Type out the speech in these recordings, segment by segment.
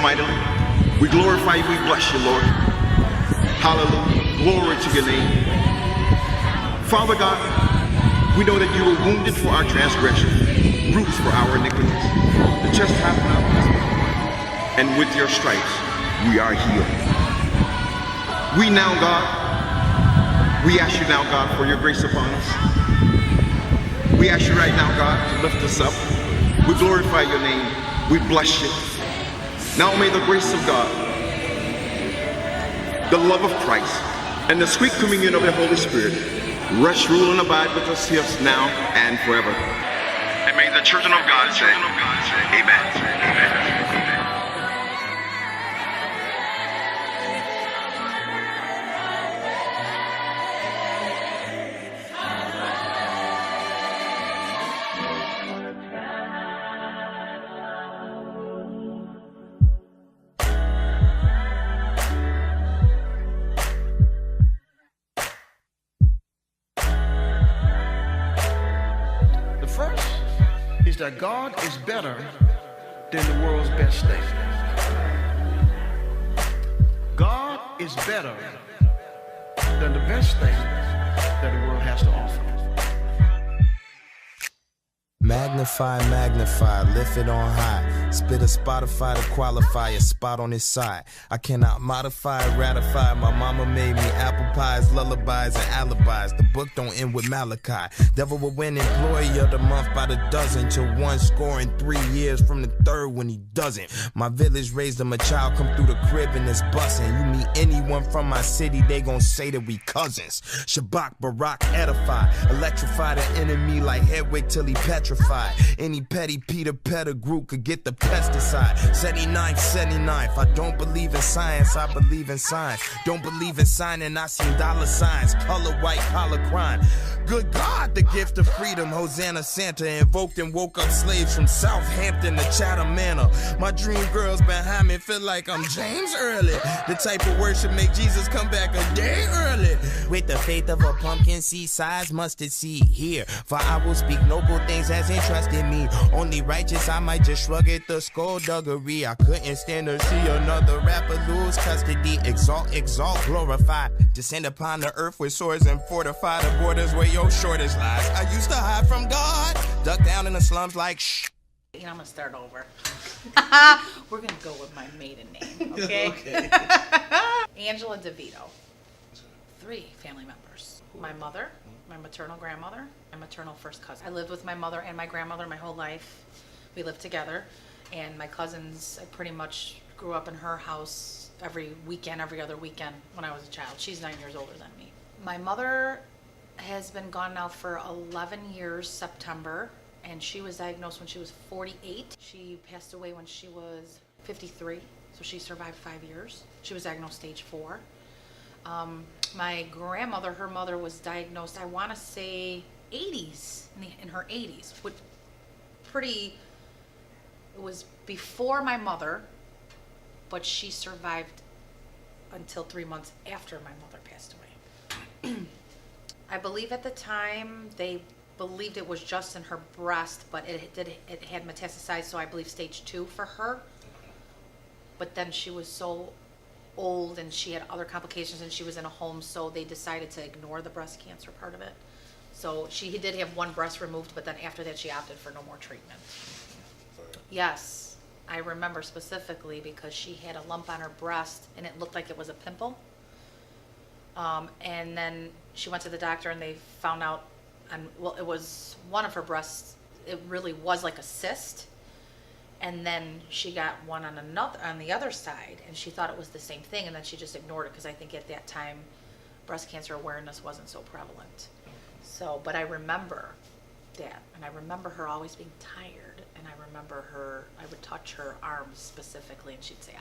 mightily. We glorify you, we bless you, Lord. Hallelujah. Glory to your name. Father God, we know that you were wounded for our transgression, bruised for our iniquities. The chastisement of our peace, and with your stripes we are healed. We now, God, we ask you now, God, for your grace upon us. We ask you right now, God, to lift us up. We glorify your name. We bless you. Now may the grace of God, the love of Christ, and the sweet communion of the Holy Spirit rest, rule, and abide with us here now and forever. And may the children of God say, Amen. Amen. First is that God is better than the world's best thing. God is better than the best thing that the world has to offer. Magnify, magnify, lift it on high. Spit a Spotify to qualify a spot on his side. I cannot modify, ratify. My mama made me apple pies, lullabies, and alibis. The book don't end with Malachi. Devil will win employee of the month by the dozen, till one scoring 3 years from the third when he doesn't. My village raised him a child, come through the crib and it's bussin'. You meet anyone from my city, they gon' say that we cousins. Shabak, Barak, edify. Electrify the enemy like Hedwig till he petrified. Any petty Peter Pettigrew could get the pesticide. 79th. I don't believe in science, I believe in science. Don't believe in signing, I seen dollar signs. Color white, collar crime. Good God, the gift of freedom. Hosanna Santa invoked and woke up slaves from Southampton to Chatham Manor. My dream girls behind me feel like I'm James Early. The type of worship make Jesus come back a day early. With the faith of a pumpkin seed size mustard seed here. For I will speak noble things as entrusted me. Only righteous, I might just shrug at the skullduggery. I couldn't stand to see another rapper lose custody. Exalt, glorify. Descend upon the earth with swords and fortify the borders where your shortest lies. I used to hide from God, duck down in the slums like shh. You know, I'm gonna start over. We're gonna go with my maiden name, okay? Okay. Angela DeVito. 3 family members. My mother, my maternal grandmother, my maternal first cousin. I lived with my mother and my grandmother my whole life. We lived together, and my cousins, I pretty much grew up in her house every weekend, every other weekend when I was a child. She's 9 years older than me. My mother has been gone now for 11 years, September, and she was diagnosed when she was 48. She passed away when she was 53, so she survived 5 years. She was diagnosed stage 4. My grandmother, her mother was diagnosed, I want to say 80s, in her 80s, which it was before my mother, but she survived until 3 months after my mother passed away. I believe at the time they believed it was just in her breast, but it had metastasized, so I believe stage 2 for her. But then she was so old and she had other complications and she was in a home, so they decided to ignore the breast cancer part of it. So she did have 1 breast removed, but then after that she opted for no more treatment. Yes, I remember specifically because she had a lump on her breast and it looked like it was a pimple. And then she went to the doctor and they found out, it was one of her breasts, it really was like a cyst. And then she got one on the other side, and she thought it was the same thing, and then she just ignored it because I think at that time breast cancer awareness wasn't so prevalent. So, but I remember that, and I remember her always being tired, and I remember I would touch her arms specifically, and she'd say,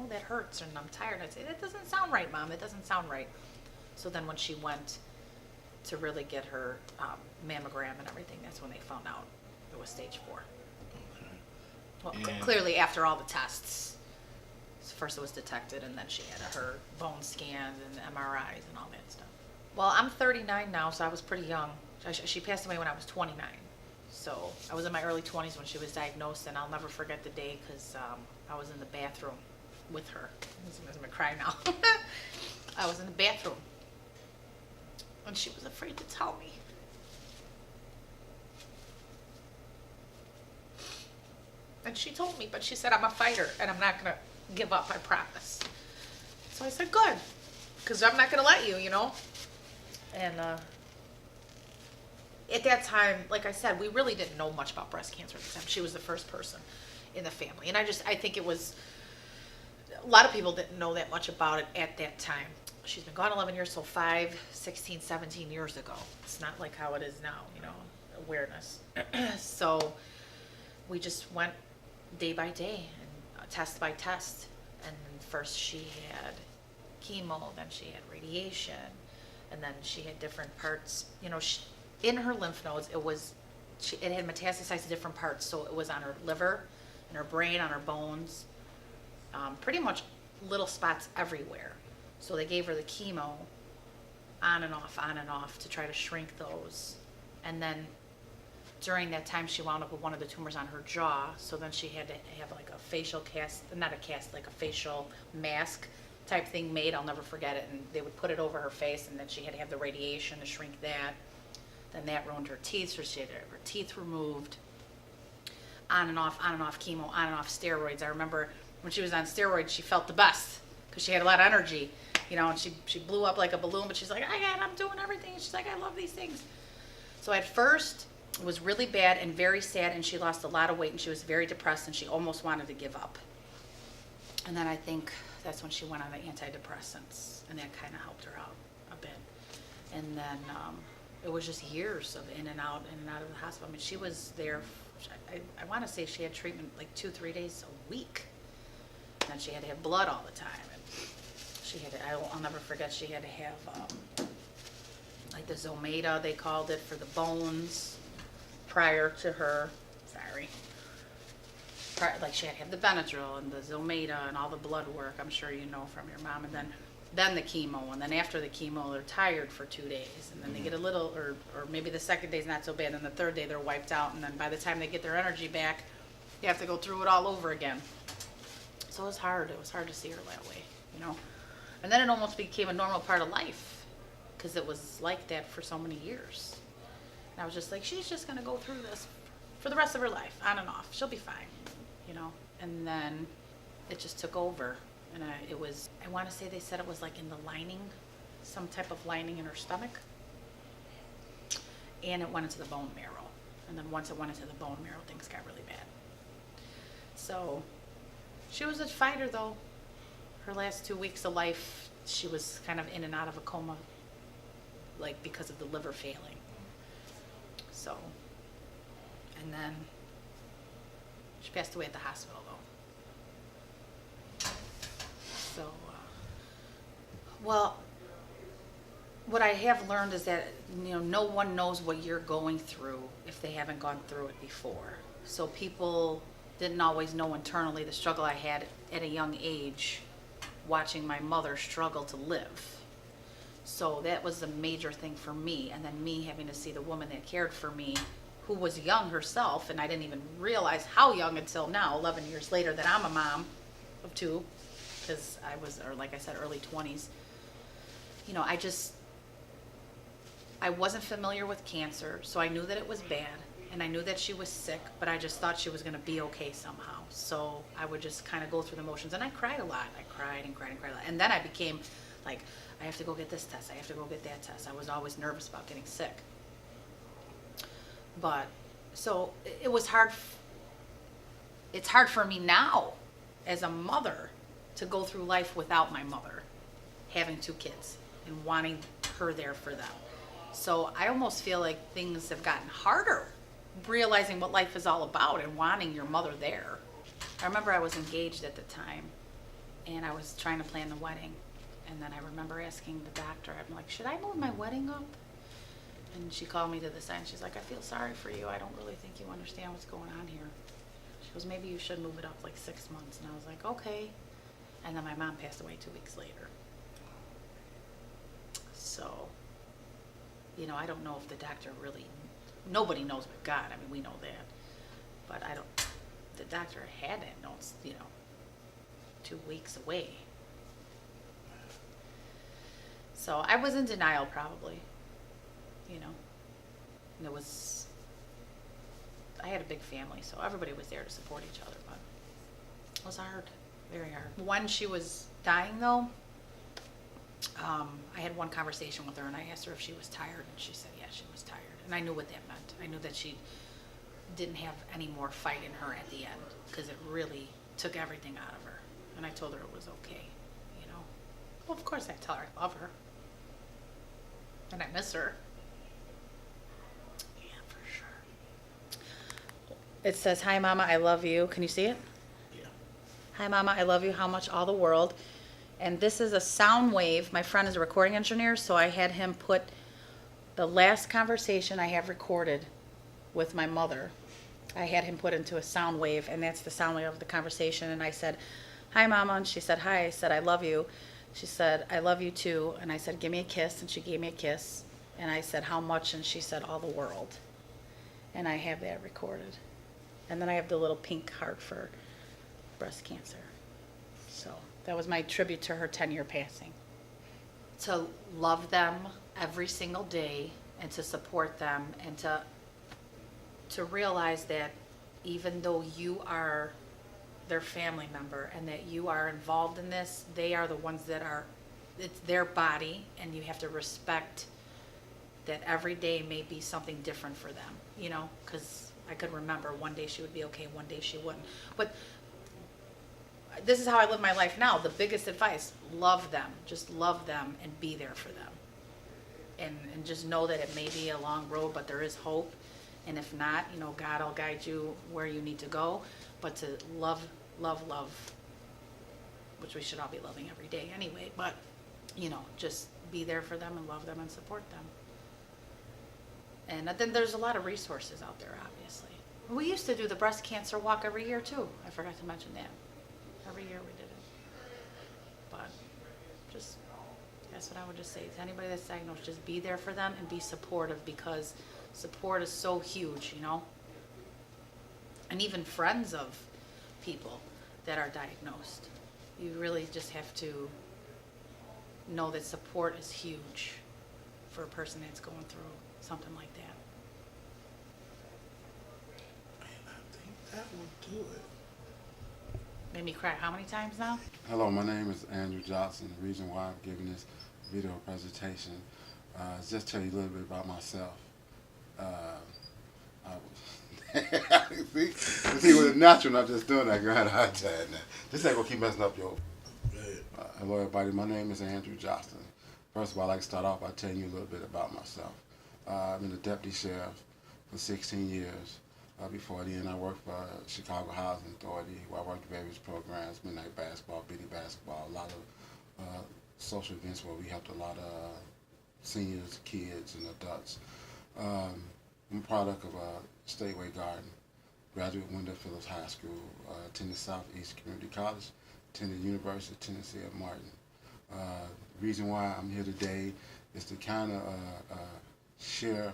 that hurts, and I'm tired. I'd say, that doesn't sound right, Mom, it doesn't sound right. So then when she went to really get her mammogram and everything, that's when they found out it was stage 4. Well, clearly after all the tests. First it was detected, and then she had her bone scans and MRIs and all that stuff. Well, I'm 39 now, so I was pretty young. She passed away when I was 29. So I was in my early 20s when she was diagnosed, and I'll never forget the day because I was in the bathroom with her. I'm gonna cry now. I was in the bathroom, and she was afraid to tell me. And she told me, but she said, I'm a fighter, and I'm not gonna give up, I promise. So I said, good, because I'm not gonna let you, you know? And at that time, like I said, we really didn't know much about breast cancer at the time. She was the first person in the family. And I think it was, a lot of people didn't know that much about it at that time. She's been gone 11 years, so 16, 17 years ago. It's not like how it is now, you know, awareness. So we just went day by day and test by test. And first she had chemo, then she had radiation, and then she had different parts, you know, in her lymph nodes, it had metastasized to different parts. So it was on her liver, in her brain, on her bones, pretty much little spots everywhere. So they gave her the chemo on and off to try to shrink those. And then during that time, she wound up with one of the tumors on her jaw. So then she had to have like a facial cast, not a cast, like a facial mask type thing made. I'll never forget it. And they would put it over her face, and then she had to have the radiation to shrink that. Then that ruined her teeth, so she had to have her teeth removed. On and off chemo, on and off steroids. I remember when she was on steroids, she felt the best because she had a lot of energy, you know, and she blew up like a balloon, but she's like, I'm doing everything. She's like, I love these things. So at first, it was really bad and very sad, and she lost a lot of weight, and she was very depressed, and she almost wanted to give up. And then I think that's when she went on the antidepressants, and that kind of helped her out a bit. And then it was just years of in and out of the hospital. I mean, she was there, I want to say she had treatment like 2-3 days a week. And then she had to have blood all the time. And she had to, I'll never forget, she had to have like the Zometa, they called it, for the bones prior to her, like she had to have the Benadryl and the Zometa and all the blood work, I'm sure you know from your mom. And then the chemo, and then after the chemo, they're tired for 2 days, and then they get a little, or maybe the second day's not so bad, and the third day they're wiped out, and then by the time they get their energy back, they have to go through it all over again. So it was hard to see her that way, you know. And then it almost became a normal part of life, because it was like that for so many years. And I was just like, she's just gonna go through this for the rest of her life, on and off. She'll be fine, you know. And then it just took over. And I want to say they said it was like in the lining, some type of lining in her stomach. And it went into the bone marrow. And then once it went into the bone marrow, things got really bad. So she was a fighter, though. Her last 2 weeks of life, she was kind of in and out of a coma, like because of the liver failing. So, and then she passed away at the hospital, though. So, well, what I have learned is that, you know, no one knows what you're going through if they haven't gone through it before. So people didn't always know internally the struggle I had at a young age, watching my mother struggle to live. So that was the major thing for me. And then me having to see the woman that cared for me, who was young herself, and I didn't even realize how young until now, 11 years later, that I'm a mom of 2. Because I was, or like I said, early 20s. You know, I wasn't familiar with cancer, so I knew that it was bad, and I knew that she was sick, but I just thought she was going to be okay somehow. So I would just kind of go through the motions, and I cried a lot. I cried and cried and cried a lot. And then I became like, I have to go get this test, I have to go get that test. I was always nervous about getting sick. But, so it was hard. It's hard for me now, as a mother, to go through life without my mother, having 2 kids and wanting her there for them. So I almost feel like things have gotten harder, realizing what life is all about and wanting your mother there. I remember I was engaged at the time, and I was trying to plan the wedding. And then I remember asking the doctor, I'm like, should I move my wedding up? And she called me to the side, and she's like, I feel sorry for you. I don't really think you understand what's going on here. She goes, maybe you should move it up like 6 months. And I was like, okay. And then my mom passed away 2 weeks later. So, you know, I don't know if the doctor really nobody knows but God. I mean, we know that. But I don't, the doctor had it, no, it's, 2 weeks away. So I was in denial probably, and I had a big family, so everybody was there to support each other, but it was hard, very hard. When she was dying though, I had one conversation with her and I asked her if she was tired, and she said, yeah, she was tired. And I knew what that meant. I knew that she didn't have any more fight in her at the end, because it really took everything out of her. And I told her it was okay, Well, of course I tell her I love her. And I miss her. Yeah, for sure. It says, hi, Mama, I love you. Can you see it? Yeah. Hi, Mama, I love you, how much all the world. And this is a sound wave. My friend is a recording engineer, so I had him put the last conversation I have recorded with my mother. I had him put into a sound wave, and that's the sound wave of the conversation. And I said, hi, Mama. And she said, hi. I said, I love you. She said, I love you too. And I said, give me a kiss. And she gave me a kiss. And I said, how much? And she said, all the world. And I have that recorded. And then I have the little pink heart for breast cancer. So that was my tribute to her 10-year passing. To love them every single day and to support them and to realize that even though you are their family member and that you are involved in this, they are the ones that it's their body, and you have to respect that every day may be something different for them, because I could remember one day she would be okay, one day she wouldn't. But this is how I live my life now. The biggest advice, love them. Just love them and be there for them. And just know that it may be a long road, but there is hope. And if not, God will guide you where you need to go. But to love, which we should all be loving every day anyway. But, just be there for them and love them and support them. And then there's a lot of resources out there, obviously. We used to do the breast cancer walk every year, too. I forgot to mention that. Every year we did it. But that's what I would just say. To anybody that's diagnosed, just be there for them and be supportive, because support is so huge, And even friends of people that are diagnosed. You really just have to know that support is huge for a person that's going through something like that. I think that will do it. Made me cry how many times now? Hello, my name is Andrew Joslin. The reason why I'm giving this video presentation is just tell you a little bit about myself. See, with the natural, I'm just doing that. I had a heart attack now. This ain't gonna keep messing up your. Hello, everybody. My name is Andrew Joslin. First of all, I'd like to start off by telling you a little bit about myself. I've been a deputy sheriff for 16 years. Before then, I worked for Chicago Housing Authority, where I worked various programs, midnight basketball, bitty basketball, a lot of social events where we helped a lot of seniors, kids, and adults. I'm a product of Stateway Garden, graduate Wendell Phillips High School, attended Southeast Community College, attended University of Tennessee at Martin. The reason why I'm here today is to kind of share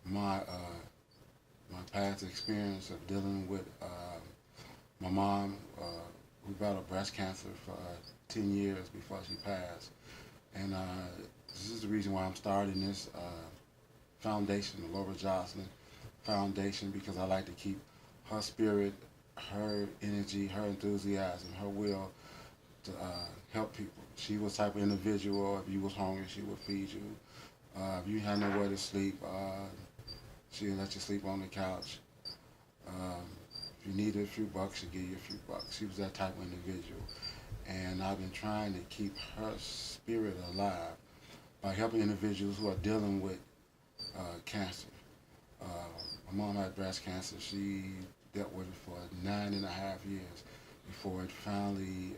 my past experience of dealing with my mom, who battled breast cancer for 10 years before she passed. And this is the reason why I'm starting this foundation, the Laura Joslin Foundation, because I like to keep her spirit, her energy, her enthusiasm, her will to help people. She was the type of individual, if you was hungry, she would feed you. If you had nowhere to sleep, she'd let you sleep on the couch. If you needed a few bucks, she'd give you a few bucks. She was that type of individual. And I've been trying to keep her spirit alive by helping individuals who are dealing with cancer. My mom had breast cancer. She dealt with it for 9.5 years before it finally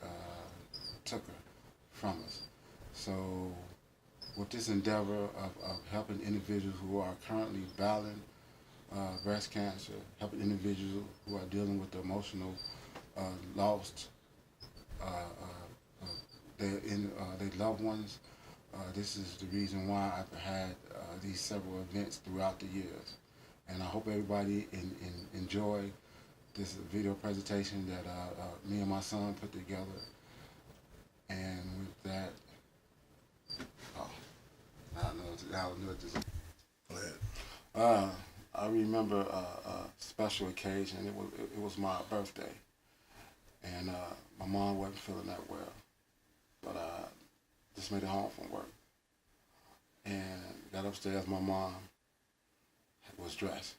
took her from us. So with this endeavor of helping individuals who are currently battling breast cancer, helping individuals who are dealing with the emotional loss their loved ones, this is the reason why I've had these several events throughout the years. And I hope everybody enjoy this video presentation that me and my son put together. And with that, I know this. Go ahead. I remember a special occasion. It was my birthday, and my mom wasn't feeling that well, but I just made it home from work and got upstairs. My mom was dressed,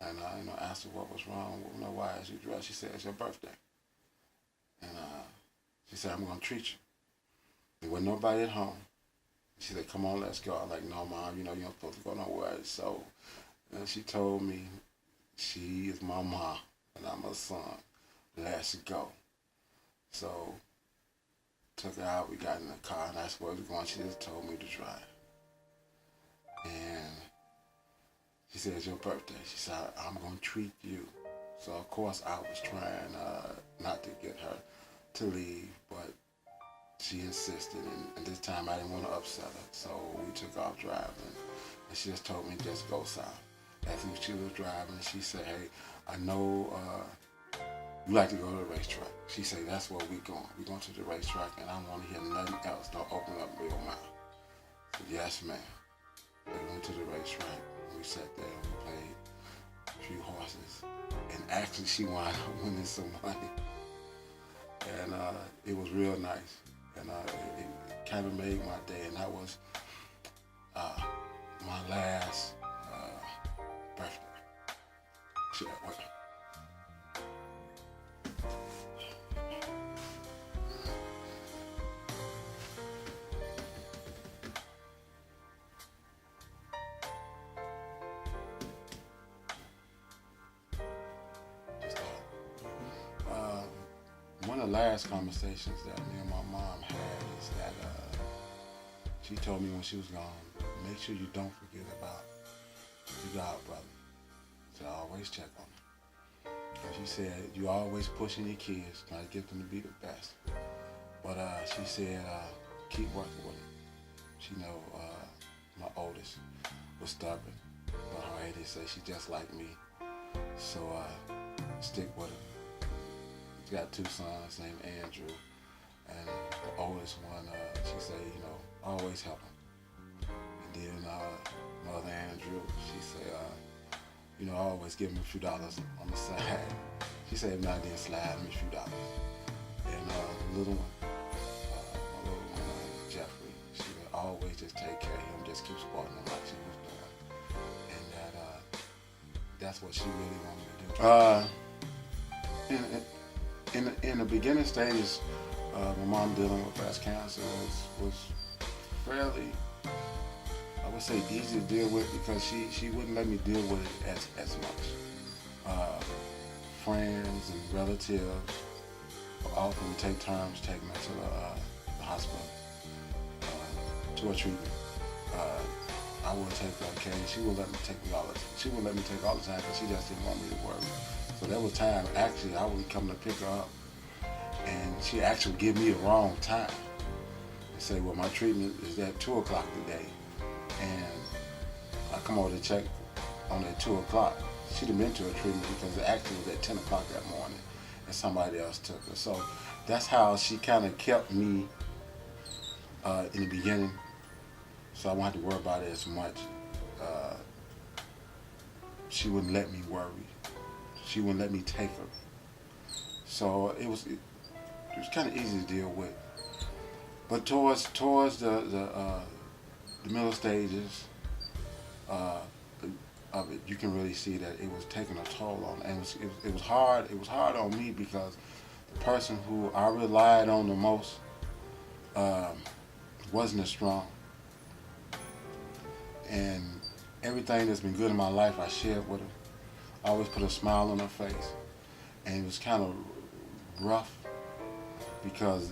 and I asked her what was wrong. Why is you dressed? She said it's your birthday, and she said I'm gonna treat you. There wasn't nobody at home. She said, come on, let's go. I'm like, no, Mom, you're not supposed to go nowhere. So she told me she is my mom and I'm her son. Let's go. So took her out. We got in the car and that's where we were going. She just told me to drive. And she said, it's your birthday. She said, I'm going to treat you. So, of course, I was trying not to get her to leave, but she insisted, and this time I didn't want to upset her, so we took off driving, and she just told me just go south. After she was driving, she said, hey, I know you like to go to the racetrack. She said, that's where we're going. We're going to the racetrack, and I don't want to hear nothing else. Don't open up your mouth. I said, yes, ma'am. We went to the racetrack, and we sat there, and we played a few horses, and actually she wound up winning some money, and it was real nice. And it kind of made my day, and that was my last birthday. Shit, wait. One of the last conversations that me and my mom had is that she told me when she was gone, make sure you don't forget about your god brother. So I always check on him. And she said, you always pushing your kids, trying to get them to be the best. But she said, keep working with him. She know my oldest was stubborn, but her auntie said she just like me. So stick with him. He's got two sons named Andrew, and the oldest one, she said, always help him. And then Mother Andrew, she said, always give him a few dollars on the side. She said, if not, then slide him a few dollars. And the little one, my little one, Jeffrey, she would always just take care of him, just keep supporting him like she was doing. And that's what she really wanted me to do. In the beginning stages, my mom dealing with breast cancer was fairly, I would say, easy to deal with because she wouldn't let me deal with it as much. Friends and relatives would often take turns taking her to the hospital, to a treatment. I would take her occasionally. She wouldn't let me take all the time. She wouldn't let me take all the time because she just didn't want me to worry. So there was time, actually, I would come to pick her up, and she actually would give me the wrong time and say, well, my treatment is at 2 o'clock today. And I come over to check on at 2 o'clock. She'd have been to a treatment because it actually was at 10 o'clock that morning, and somebody else took her. So that's how she kind of kept me in the beginning, so I wouldn't have to worry about it as much. She wouldn't let me worry. She wouldn't let me take her. So it was kind of easy to deal with. But towards the middle stages of it, you can really see that it was taking a toll on her. And it was hard. It was hard on me because the person who I relied on the most wasn't as strong. And everything that's been good in my life, I shared with her. I always put a smile on her face. And it was kind of rough because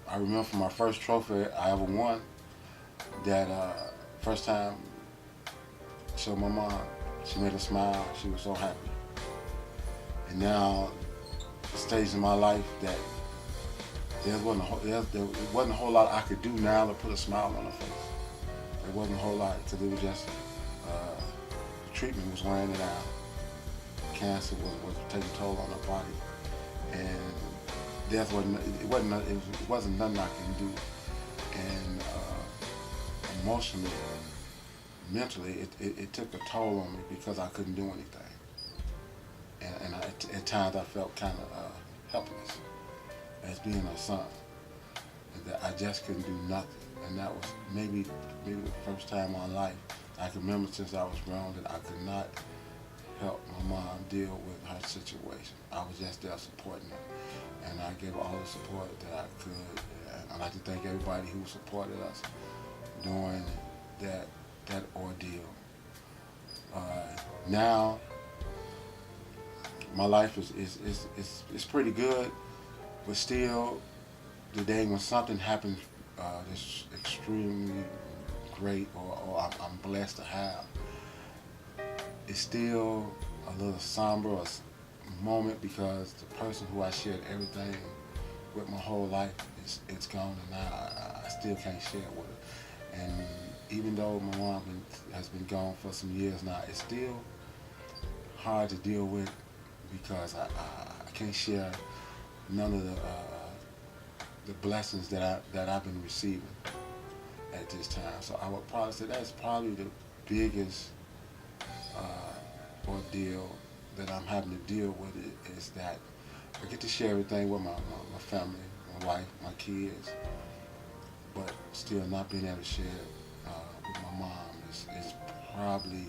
I remember from my first trophy I ever won, that first time I showed my mom, she made a smile, she was so happy. And now, the stage in my life that there wasn't a whole lot I could do now to put a smile on her face. There wasn't a whole lot, because it was just treatment was wearing it out. Cancer was taking toll on her body, and death wasn't nothing I can do. And emotionally, mentally, it took a toll on me because I couldn't do anything. And at times I felt kind of helpless as being a son. And that I just couldn't do nothing. And that was maybe the first time in my life I can remember since I was grown that I could not help my mom deal with her situation. I was just there supporting her. And I gave all the support that I could. And I'd like to thank everybody who supported us during that ordeal. Now, my life is pretty good, but still, the day when something happens that's extremely great or I'm blessed to have, it's still a little somber moment because the person who I shared everything with my whole life, it's gone, and now I still can't share it with her. And even though my mom has been gone for some years now, it's still hard to deal with because I can't share none of the blessings that I've been receiving at this time. So I would probably say that's probably the biggest ordeal that I'm having to deal with is that I get to share everything with my family, my wife, my kids, but still not being able to share with my mom is probably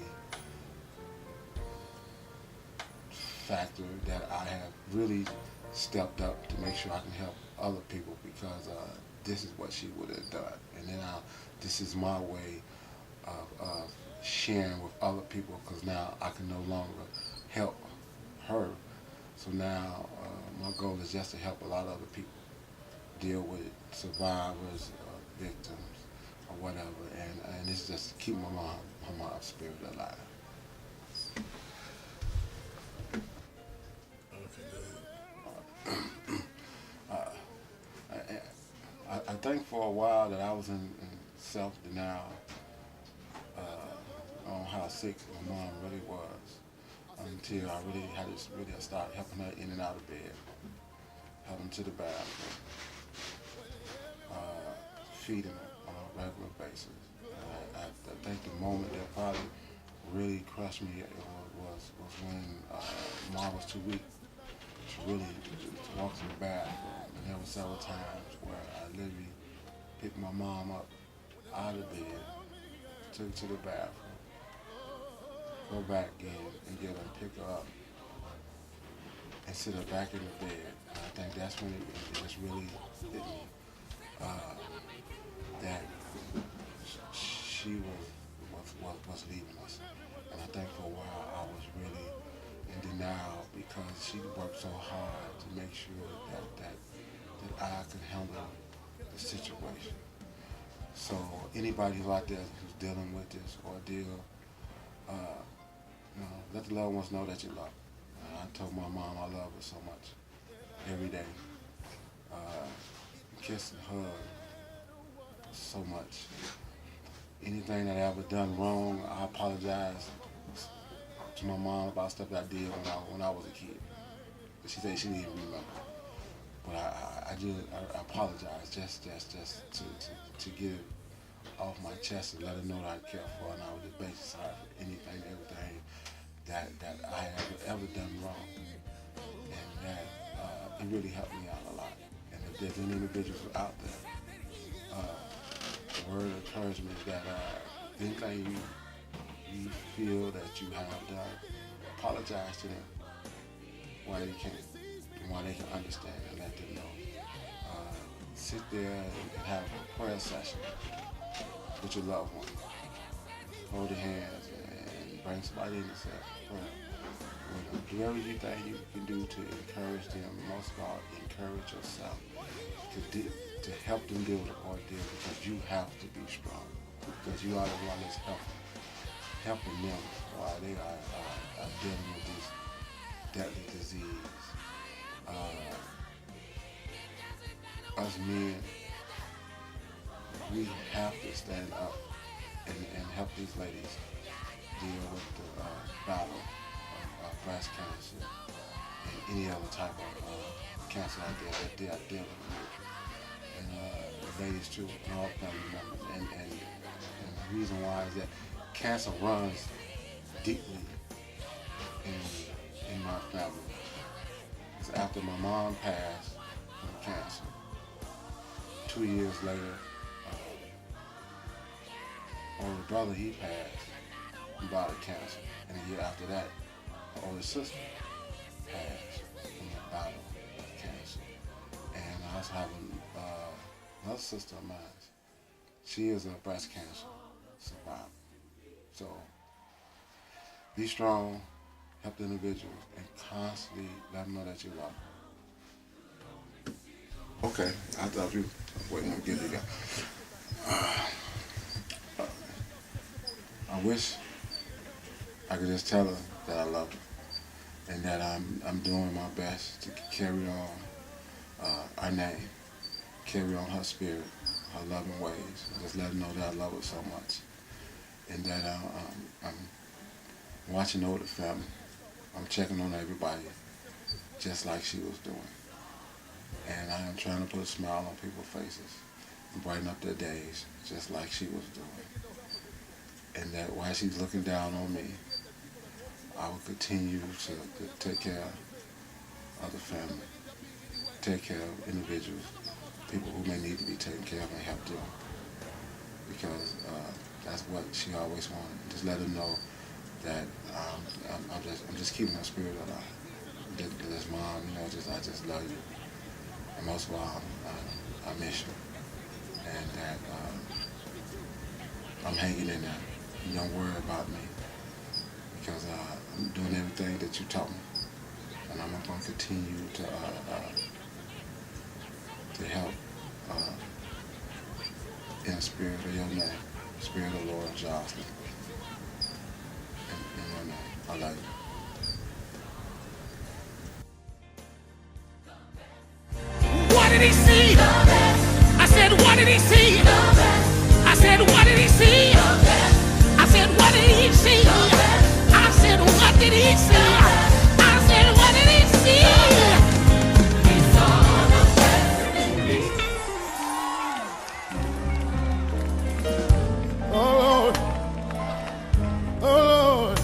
factor that I have really stepped up to make sure I can help other people because this is what she would have done. And then this is my way of sharing with other people because now I can no longer help her. So now my goal is just to help a lot of other people deal with survivors, victims, or whatever. And it's just to keep my mom's spirit alive. I think for a while that I was in self-denial on how sick my mom really was until I really had to start helping her in and out of bed, helping to the bathroom, feeding her on a regular basis. I think the moment that probably really crushed me was when Mom was too weak to really walk to the bathroom. And there were several times where I literally picked my mom up out of bed, took her to the bathroom, go back in and get her and pick her up and sit her back in the bed. And I think that's when it just really hit me that she was leaving us. And I think for a while I was really in denial because she worked so hard to make sure that I could handle the situation. So anybody who's out there who's dealing with this ordeal, let the loved ones know that you love them. I told my mom I love her so much every day. Kiss and hug so much. Anything that I ever done wrong, I apologize to my mom about stuff that I did when I was a kid. She said she didn't even remember. But I apologize just to get it off my chest and let her know that I care for her, and I was just basically sorry for anything, everything that I have ever done wrong. And that it really helped me out a lot. And if there's any individuals out there, the word of encouragement is that anything you feel that you have done, apologize to them while they can, and while they can understand and let them know. Sit there and have a prayer session with your loved one. Hold their hands and bring somebody in and say prayer. Do whatever you think you can do to encourage them. Most of all, encourage yourself to help them deal with the ordeal because you have to be strong because you are the one that's helping them while they are dealing with this deadly disease. Us men, we have to stand up and help these ladies deal with the battle of breast cancer and any other type of cancer out there that they are dealing with. And the ladies too, and all family members. And the reason why is that cancer runs deeply in my family. It's after my mom passed from cancer. 2 years later, older brother, he passed from body cancer. And a year after that, my older sister passed from the battle of cancer. And I also have another sister of mine. She is a breast cancer survivor. So be strong, help the individuals, and constantly let them know that you love them. Okay, I thought you were waiting to get it again. I wish I could just tell her that I love her and that I'm doing my best to carry on our name, carry on her spirit, her loving ways, and just let her know that I love her so much, and that I'm watching over the family. I'm checking on everybody just like she was doing. And I am trying to put a smile on people's faces and brighten up their days just like she was doing. And that while she's looking down on me, I will continue to take care of the family, take care of individuals, people who may need to be taken care of and help them. Because that's what she always wanted. Just let her know that I'm just keeping her spirit alive. This mom, I just love you. And most of all, I miss you. And that I'm hanging in there. You don't worry about me. Because I'm doing everything that you taught me. And I'm going to continue to help in the spirit of your name, the spirit of Lord Joslin. In your name, I love you. What did he see? I said, what did he see? I said, what did he see? I said, what did he see? I said, what did he see? I said, what did he see? He saw the best in me. Oh Lord, oh Lord,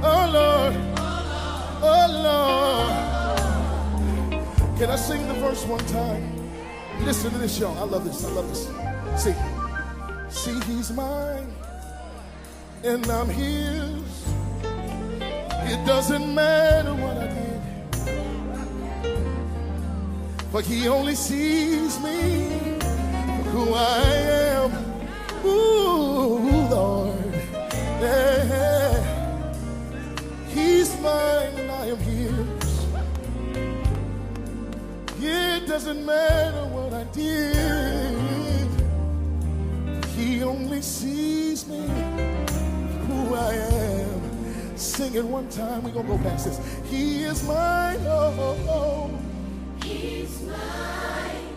oh Lord, oh Lord. Can I sing the verse one time? Listen to this, y'all. I love this. I love this. See, he's mine, and I'm his. It doesn't matter what I did, but he only sees me for who I am. Ooh, Lord, yeah. He's mine, and I am his. It doesn't matter what I did. He only sees me who I am. Sing it one time. We're going to go past this. He is mine. Oh. He's mine,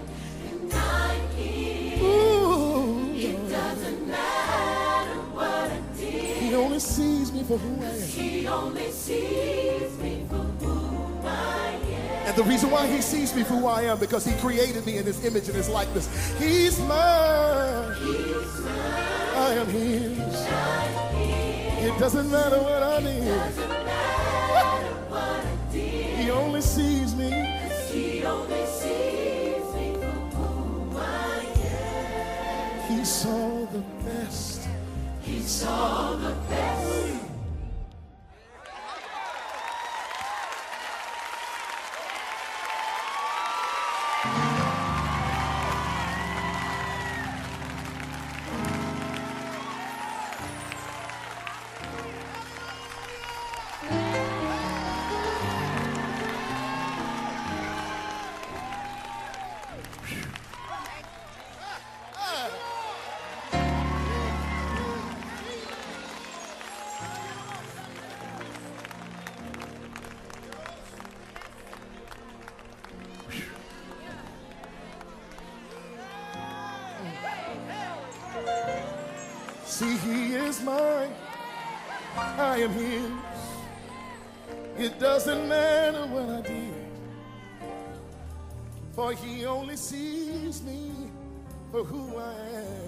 and I'm his. Ooh. It doesn't matter what I did. He only sees me for who I am. He only sees me for who I am. And the reason why he sees me for who I am, because he created me in his image and his likeness. He's mine. He's mine. I am his. It doesn't matter what I did. He only sees me. He only sees me for who I am. He saw the best. He saw the best. See, he is mine, I am his. It doesn't matter what I did, for he only sees me for who I am.